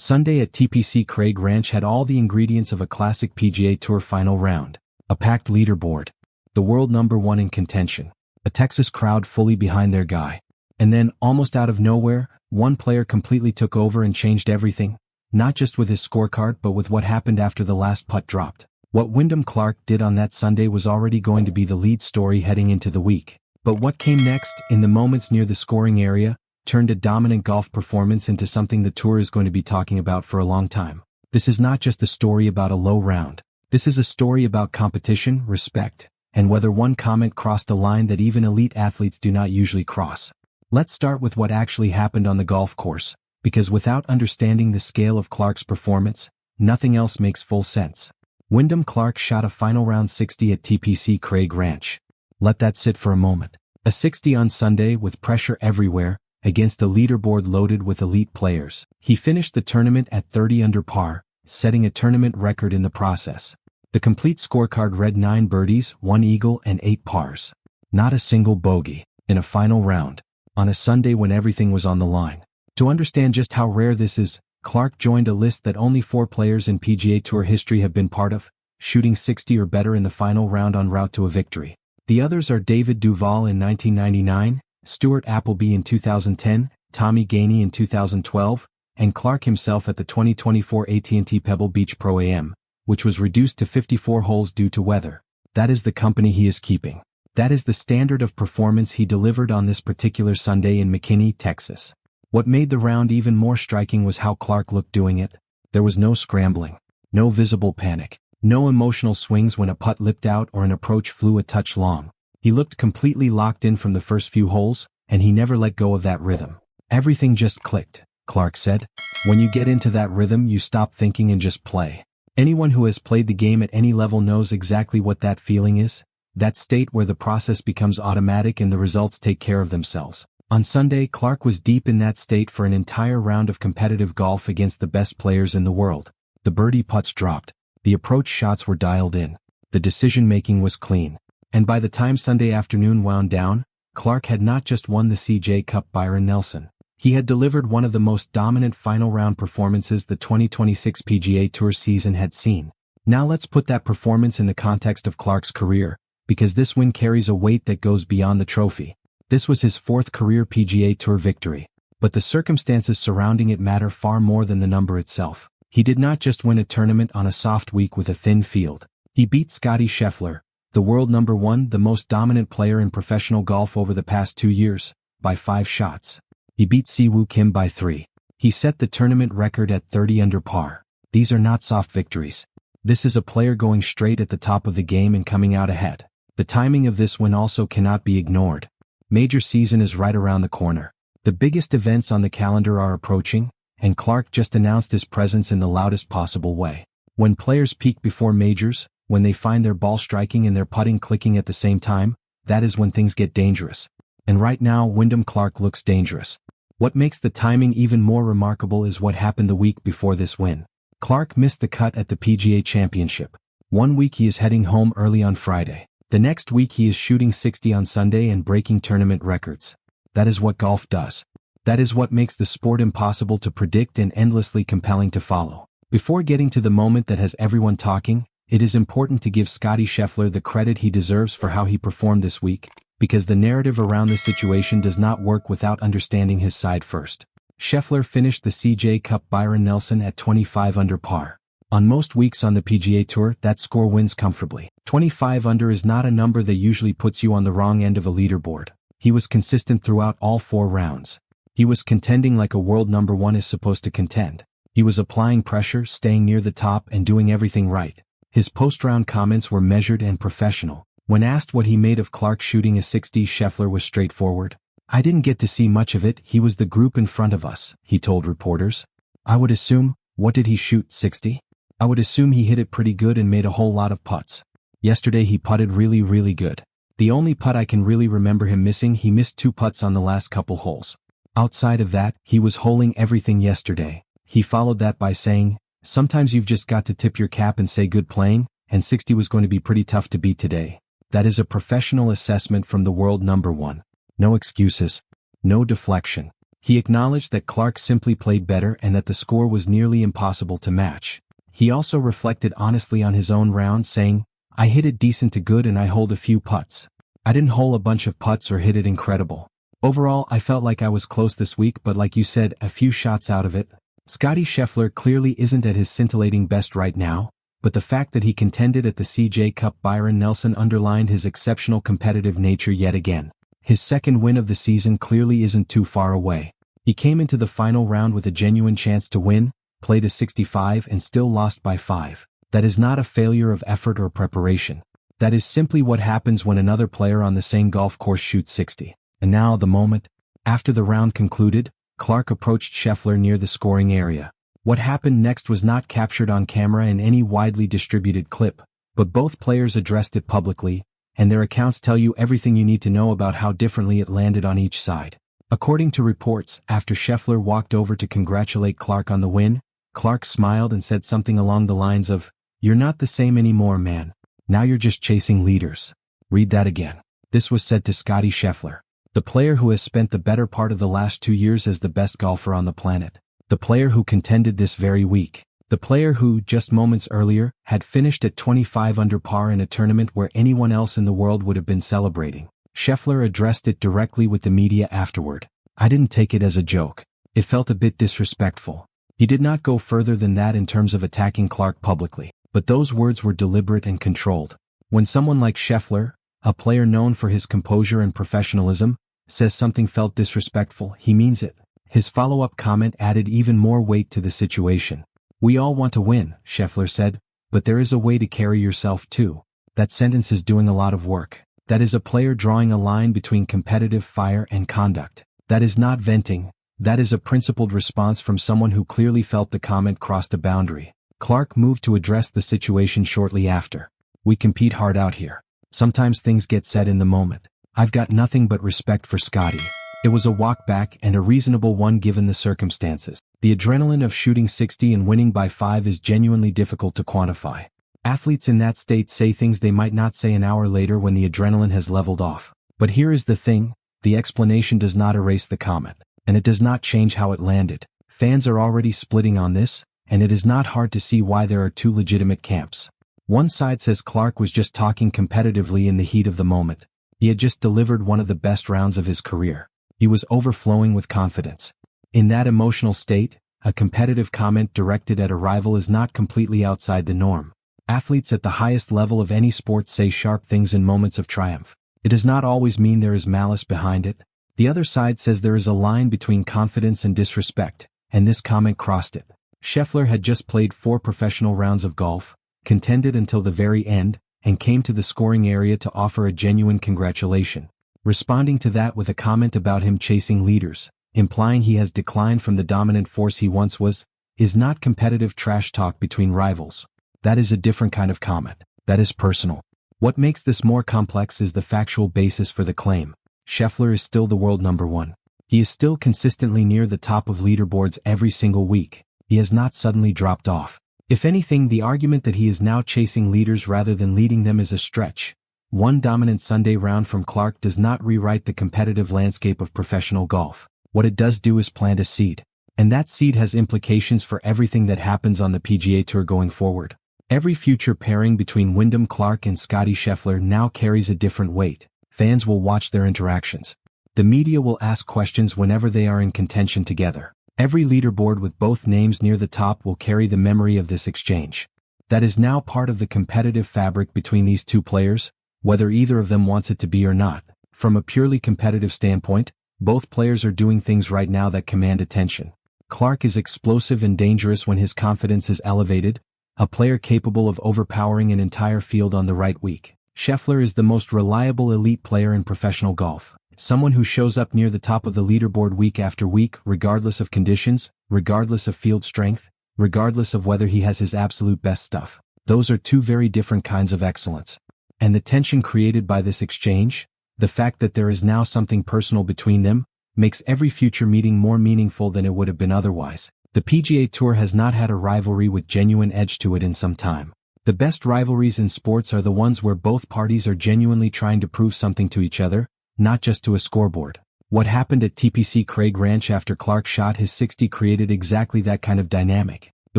Sunday at TPC Craig Ranch had all the ingredients of a classic PGA Tour final round. A packed leaderboard. The world number one in contention. A Texas crowd fully behind their guy. And then, almost out of nowhere, one player completely took over and changed everything. Not just with his scorecard but with what happened after the last putt dropped. What Wyndham Clark did on that Sunday was already going to be the lead story heading into the week. But what came next, in the moments near the scoring area, turned a dominant golf performance into something the Tour is going to be talking about for a long time. This is not just a story about a low round. This is a story about competition, respect, and whether one comment crossed a line that even elite athletes do not usually cross. Let's start with what actually happened on the golf course, because without understanding the scale of Clark's performance, nothing else makes full sense. Wyndham Clark shot a final round 60 at TPC Craig Ranch. Let that sit for a moment. A 60 on Sunday with pressure everywhere, against a leaderboard loaded with elite players. He finished the tournament at 30 under par, setting a tournament record in the process. The complete scorecard read 9 birdies, 1 eagle and 8 pars. Not a single bogey. In a final round. On a Sunday when everything was on the line. To understand just how rare this is, Clark joined a list that only 4 players in PGA Tour history have been part of, shooting 60 or better in the final round en route to a victory. The others are David Duval in 1999, Stuart Appleby in 2010, Tommy Gainey in 2012, and Clark himself at the 2024 AT&T Pebble Beach Pro-Am, which was reduced to 54 holes due to weather. That is the company he is keeping. That is the standard of performance he delivered on this particular Sunday in McKinney, Texas. What made the round even more striking was how Clark looked doing it. There was no scrambling, no visible panic, no emotional swings when a putt lipped out or an approach flew a touch long. He looked completely locked in from the first few holes, and he never let go of that rhythm. Everything just clicked, Clark said. When you get into that rhythm, you stop thinking and just play. Anyone who has played the game at any level knows exactly what that feeling is. That state where the process becomes automatic and the results take care of themselves. On Sunday, Clark was deep in that state for an entire round of competitive golf against the best players in the world. The birdie putts dropped. The approach shots were dialed in. The decision-making was clean. And by the time Sunday afternoon wound down, Clark had not just won the CJ Cup Byron Nelson. He had delivered one of the most dominant final round performances the 2026 PGA Tour season had seen. Now let's put that performance in the context of Clark's career, because this win carries a weight that goes beyond the trophy. This was his 4th career PGA Tour victory, but the circumstances surrounding it matter far more than the number itself. He did not just win a tournament on a soft week with a thin field. He beat Scottie Scheffler, the world number 1, the most dominant player in professional golf over the past 2 years, by 5 shots. He beat Siwoo Kim by 3. He set the tournament record at 30 under par. These are not soft victories. This is a player going straight at the top of the game and coming out ahead. The timing of this win also cannot be ignored. Major season is right around the corner. The biggest events on the calendar are approaching, and Clark just announced his presence in the loudest possible way. When players peak before majors, when they find their ball striking and their putting clicking at the same time, that is when things get dangerous. And right now, Wyndham Clark looks dangerous. What makes the timing even more remarkable is what happened the week before this win. Clark missed the cut at the PGA Championship. One week he is heading home early on Friday. The next week he is shooting 60 on Sunday and breaking tournament records. That is what golf does. That is what makes the sport impossible to predict and endlessly compelling to follow. Before getting to the moment that has everyone talking, it is important to give Scottie Scheffler the credit he deserves for how he performed this week, because the narrative around this situation does not work without understanding his side first. Scheffler finished the CJ Cup Byron Nelson at 25 under par. On most weeks on the PGA Tour, that score wins comfortably. 25 under is not a number that usually puts you on the wrong end of a leaderboard. He was consistent throughout all 4 rounds. He was contending like a world number 1 is supposed to contend. He was applying pressure, staying near the top, and doing everything right. His post-round comments were measured and professional. When asked what he made of Clark shooting a 60, Scheffler was straightforward. "I didn't get to see much of it, he was the group in front of us," he told reporters. "I would assume, what did he shoot, 60? I would assume he hit it pretty good and made a whole lot of putts. Yesterday he putted really good. The only putt I can really remember him missing, he missed 2 putts on the last couple holes. Outside of that, he was holing everything yesterday." He followed that by saying, "Sometimes you've just got to tip your cap and say good playing, and 60 was going to be pretty tough to beat today." That is a professional assessment from the world number 1. No excuses. No deflection. He acknowledged that Clark simply played better and that the score was nearly impossible to match. He also reflected honestly on his own round, saying, "I hit it decent to good and I hold a few putts. I didn't hole a bunch of putts or hit it incredible. Overall, I felt like I was close this week, but like you said, a few shots out of it." Scottie Scheffler clearly isn't at his scintillating best right now, but the fact that he contended at the CJ Cup Byron Nelson underlined his exceptional competitive nature yet again. His second win of the season clearly isn't too far away. He came into the final round with a genuine chance to win, played a 65 and still lost by 5. That is not a failure of effort or preparation. That is simply what happens when another player on the same golf course shoots 60. And now the moment. After the round concluded, Clark approached Scheffler near the scoring area. What happened next was not captured on camera in any widely distributed clip, but both players addressed it publicly, and their accounts tell you everything you need to know about how differently it landed on each side. According to reports, after Scheffler walked over to congratulate Clark on the win, Clark smiled and said something along the lines of, "You're not the same anymore, man. Now you're just chasing leaders." Read that again. This was said to Scottie Scheffler, the player who has spent the better part of the last 2 years as the best golfer on the planet. The player who contended this very week. The player who, just moments earlier, had finished at 25 under par in a tournament where anyone else in the world would have been celebrating. Scheffler addressed it directly with the media afterward. "I didn't take it as a joke. It felt a bit disrespectful." He did not go further than that in terms of attacking Clark publicly, but those words were deliberate and controlled. When someone like Scheffler, a player known for his composure and professionalism, says something felt disrespectful, he means it. His follow-up comment added even more weight to the situation. "We all want to win," Scheffler said, "but there is a way to carry yourself too." That sentence is doing a lot of work. That is a player drawing a line between competitive fire and conduct. That is not venting. That is a principled response from someone who clearly felt the comment crossed a boundary. Clark moved to address the situation shortly after. "We compete hard out here. Sometimes things get said in the moment. I've got nothing but respect for Scottie. It was a walk back and a reasonable one given the circumstances. The adrenaline of shooting 60 and winning by 5 is genuinely difficult to quantify. Athletes in that state say things they might not say an hour later when the adrenaline has leveled off. But here is the thing, the explanation does not erase the comment, and it does not change how it landed. Fans are already splitting on this, and it is not hard to see why there are two legitimate camps. One side says Clark was just talking competitively in the heat of the moment. He had just delivered one of the best rounds of his career. He was overflowing with confidence. In that emotional state, a competitive comment directed at a rival is not completely outside the norm. Athletes at the highest level of any sport say sharp things in moments of triumph. It does not always mean there is malice behind it. The other side says there is a line between confidence and disrespect, and this comment crossed it. Scheffler had just played 4 professional rounds of golf, contended until the very end, and came to the scoring area to offer a genuine congratulation. Responding to that with a comment about him chasing leaders, implying he has declined from the dominant force he once was, is not competitive trash talk between rivals. That is a different kind of comment. That is personal. What makes this more complex is the factual basis for the claim. Scheffler is still the world number 1. He is still consistently near the top of leaderboards every single week. He has not suddenly dropped off. If anything, the argument that he is now chasing leaders rather than leading them is a stretch. One dominant Sunday round from Clark does not rewrite the competitive landscape of professional golf. What it does do is plant a seed. And that seed has implications for everything that happens on the PGA Tour going forward. Every future pairing between Wyndham Clark and Scottie Scheffler now carries a different weight. Fans will watch their interactions. The media will ask questions whenever they are in contention together. Every leaderboard with both names near the top will carry the memory of this exchange. That is now part of the competitive fabric between these two players, whether either of them wants it to be or not. From a purely competitive standpoint, both players are doing things right now that command attention. Clark is explosive and dangerous when his confidence is elevated, a player capable of overpowering an entire field on the right week. Scheffler is the most reliable elite player in professional golf. Someone who shows up near the top of the leaderboard week after week, regardless of conditions, regardless of field strength, regardless of whether he has his absolute best stuff. Those are two very different kinds of excellence. And the tension created by this exchange, the fact that there is now something personal between them, makes every future meeting more meaningful than it would have been otherwise. The PGA Tour has not had a rivalry with genuine edge to it in some time. The best rivalries in sports are the ones where both parties are genuinely trying to prove something to each other, not just to a scoreboard. What happened at TPC Craig Ranch after Clark shot his 60 created exactly that kind of dynamic. It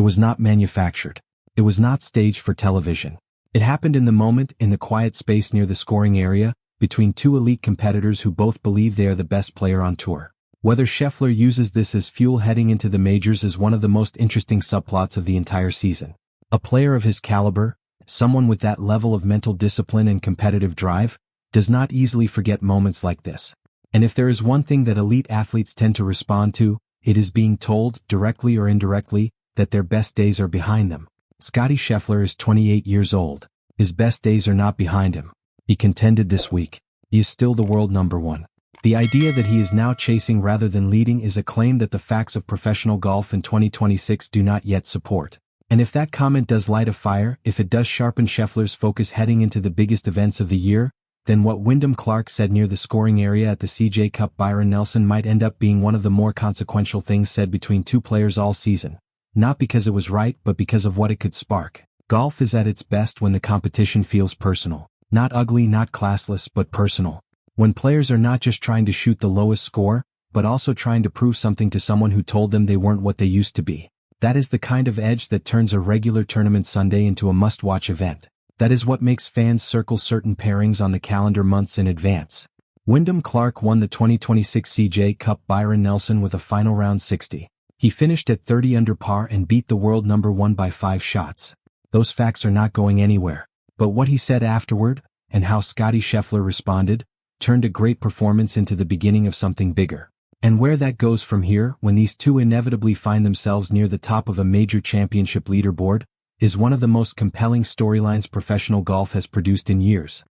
was not manufactured. It was not staged for television. It happened in the moment, in the quiet space near the scoring area, between two elite competitors who both believe they are the best player on tour. Whether Scheffler uses this as fuel heading into the majors is one of the most interesting subplots of the entire season. A player of his caliber, someone with that level of mental discipline and competitive drive, does not easily forget moments like this. And if there is one thing that elite athletes tend to respond to, it is being told, directly or indirectly, that their best days are behind them. Scottie Scheffler is 28 years old. His best days are not behind him. He contended this week. He is still the world number one. The idea that he is now chasing rather than leading is a claim that the facts of professional golf in 2026 do not yet support. And if that comment does light a fire, if it does sharpen Scheffler's focus heading into the biggest events of the year, then what Wyndham Clark said near the scoring area at the CJ Cup Byron Nelson might end up being one of the more consequential things said between two players all season. Not because it was right, but because of what it could spark. Golf is at its best when the competition feels personal. Not ugly, not classless, but personal. When players are not just trying to shoot the lowest score, but also trying to prove something to someone who told them they weren't what they used to be. That is the kind of edge that turns a regular tournament Sunday into a must-watch event. That is what makes fans circle certain pairings on the calendar months in advance. Wyndham Clark won the 2026 CJ Cup Byron Nelson with a final round 60. He finished at 30 under par and beat the world number one by 5 shots. Those facts are not going anywhere. But what he said afterward, and how Scottie Scheffler responded, turned a great performance into the beginning of something bigger. And where that goes from here, when these two inevitably find themselves near the top of a major championship leaderboard, is one of the most compelling storylines professional golf has produced in years.